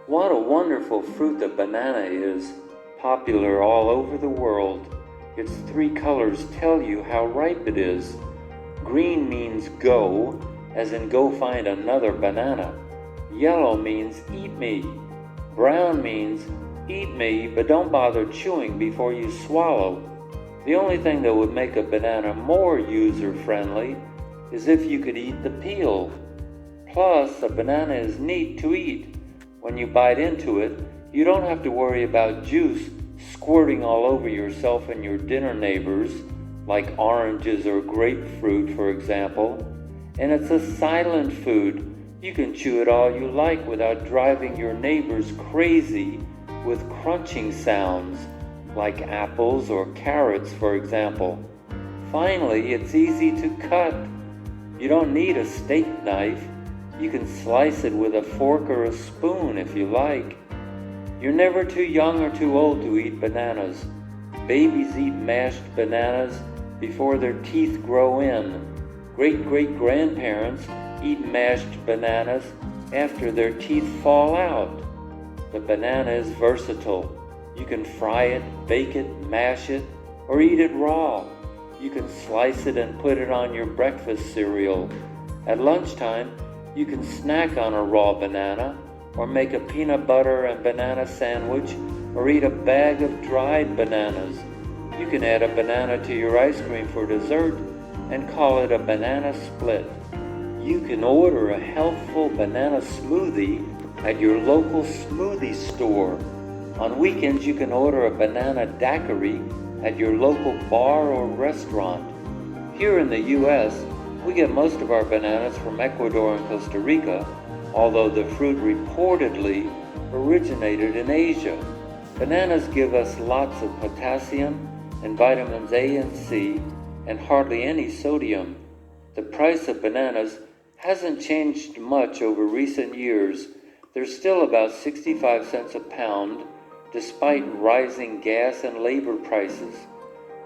What a wonderful fruit the banana is, popular all over the world. Its three colors tell you how ripe it is. Green means go, as in go find another banana. Yellow means eat me. Brown means eat me, but don't bother chewing before you swallow. The only thing that would make a banana more user-friendly is if you could eat the peel. Plus, a banana is neat to eat. When you bite into it, you don't have to worry about juice squirting all over yourself and your dinner neighbors, like oranges or grapefruit, for example. And it's a silent food. You can chew it all you like without driving your neighbors crazy with crunching sounds, like apples or carrots, for example. Finally, it's easy to cut. You don't need a steak knife. You can slice it with a fork or a spoon if you like. You're never too young or too old to eat bananas. Babies eat mashed bananas before their teeth grow in. Great-great-grandparents eat mashed bananas after their teeth fall out. The banana is versatile. You can fry it, bake it, mash it, or eat it raw. You can slice it and put it on your breakfast cereal. At lunchtime, you can snack on a raw banana, or make a peanut butter and banana sandwich, or eat a bag of dried bananas. You can add a banana to your ice cream for dessert and call it a banana split. You can order a healthful banana smoothie at your local smoothie store. On weekends, you can order a banana daiquiri at your local bar or restaurant. Here in the U.S., we get most of our bananas from Ecuador and Costa Rica, although the fruit reportedly originated in Asia. Bananas give us lots of potassium and vitamins A and C, and hardly any sodium. The price of bananas hasn't changed much over recent years. They're still about 65 cents a pound, despite rising gas and labor prices.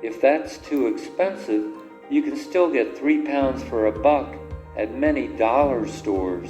If that's too expensive, you can still get 3 pounds for $1 at many dollar stores.